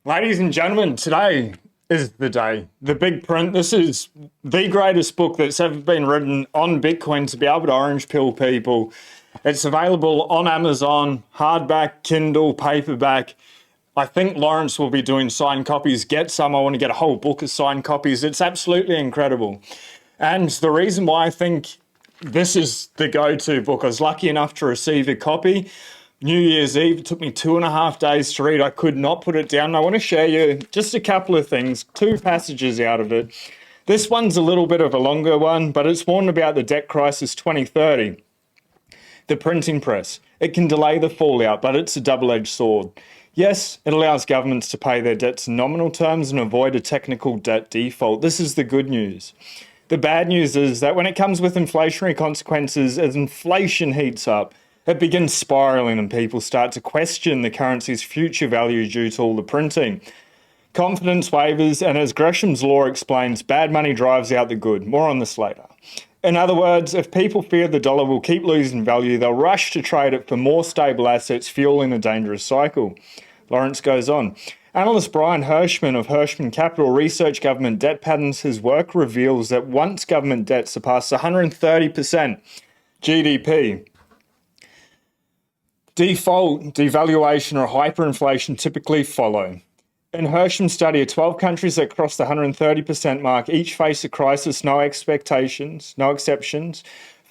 Ladies and gentlemen, today is the day. The big print. This is the greatest book that's ever been written on Bitcoin to be able to orange pill people. It's available on Amazon, hardback, Kindle, paperback. I think Lawrence will be doing signed copies. Get some. I want to get a whole book of signed copies. It's absolutely incredible. And the reason why I think this is the go-to book, I was lucky enough to receive a copy. New Year's Eve, it took me 2.5 days to read. I could not put it down. I want to share you just a couple of things, 2 passages out of it. This one's a little bit of a longer one, but it's warned about the debt crisis 2030. The printing press. It can delay the fallout, but it's a double-edged sword. Yes, it allows governments to pay their debts in nominal terms and avoid a technical debt default. This is the good news. The bad news is that when it comes with inflationary consequences, as inflation heats up, it begins spiraling and people start to question the currency's future value due to all the printing. Confidence wavers, and as Gresham's law explains, bad money drives out the good. More on this later. In other words, if people fear the dollar will keep losing value, they'll rush to trade it for more stable assets, fueling a dangerous cycle. Lawrence goes on. Analyst Brian Hirschman of Hirschman Capital research government debt patterns. His work reveals that once government debt surpasses 130% GDP, default, devaluation, or hyperinflation typically follow. In Hirschman's study of 12 countries that crossed the 130% mark, each face a crisis, no exceptions.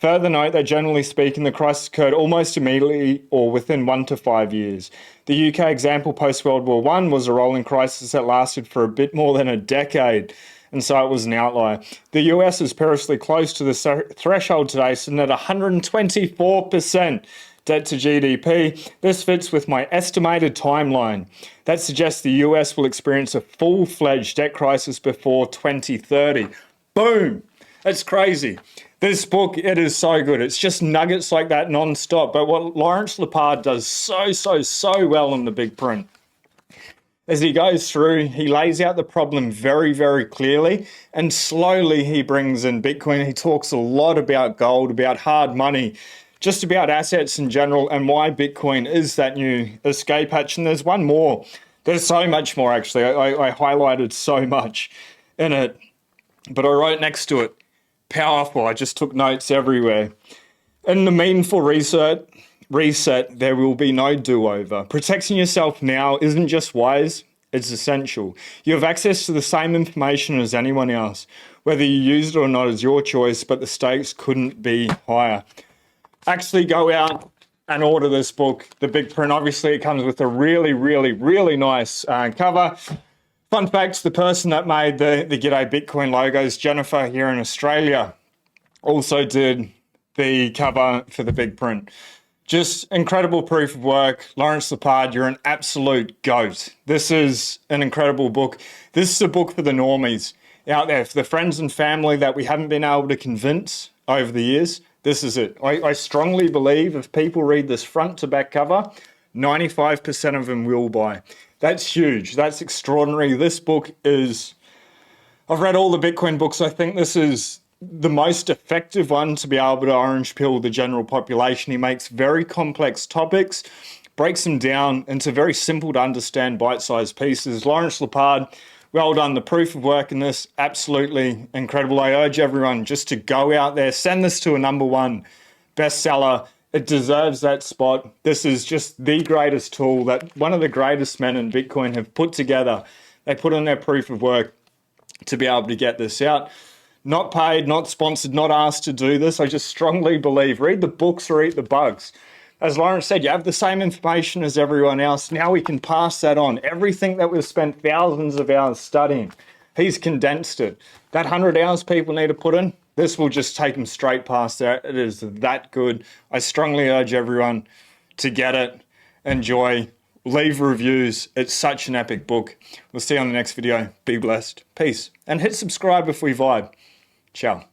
Further note that generally speaking, the crisis occurred almost immediately or within 1 to 5 years. The UK example post-World War I was a rolling crisis that lasted for a bit more than a decade, and so it was an outlier. The US is perilously close to the threshold today, sitting at 124% debt to GDP. This fits with my estimated timeline. That suggests the US will experience a full-fledged debt crisis before 2030. Boom! That's crazy. This book, it is so good. It's just nuggets like that non-stop. But what Lawrence Lepard does so well in the big print, as he goes through, he lays out the problem very, very clearly, and slowly he brings in Bitcoin. He talks a lot about gold, about hard money, just about assets in general, and why Bitcoin is that new escape hatch. And there's one more. There's so much more, actually. I highlighted so much in it, but I wrote next to it, powerful. I just took notes everywhere. In the meaningful reset, there will be no do-over. Protecting yourself now isn't just wise, it's essential. You have access to the same information as anyone else. Whether you use it or not is your choice, but the stakes couldn't be higher. Actually go out and order this book, the big print. Obviously, it comes with a really nice cover. Fun fact, the person that made the G'day Bitcoin logos, Jennifer here in Australia, also did the cover for the big print. Just incredible proof of work. Lawrence Lepard, you're an absolute goat. This is an incredible book. This is a book for the normies out there, for the friends and family that we haven't been able to convince over the years. This is it. I strongly believe if people read this front to back cover, 95% of them will buy. That's huge. That's extraordinary. This book is, I've read all the Bitcoin books. I think this is the most effective one to be able to orange pill the general population. He makes very complex topics, breaks them down into very simple to understand bite-sized pieces. Lawrence Lepard, well done. The proof of work in this, absolutely incredible. I urge everyone just to go out there, send this to a #1 bestseller. It deserves that spot. This is just the greatest tool that one of the greatest men in Bitcoin have put together. They put in their proof of work to be able to get this out. Not paid, not sponsored, not asked to do this. I just strongly believe, read the books or eat the bugs. As Lawrence said, you have the same information as everyone else. Now we can pass that on. Everything that we've spent thousands of hours studying, he's condensed it. That 100 hours people need to put in, this will just take them straight past that. It is that good. I strongly urge everyone to get it, enjoy, leave reviews. It's such an epic book. We'll see you on the next video. Be blessed. Peace. And hit subscribe if we vibe. Ciao.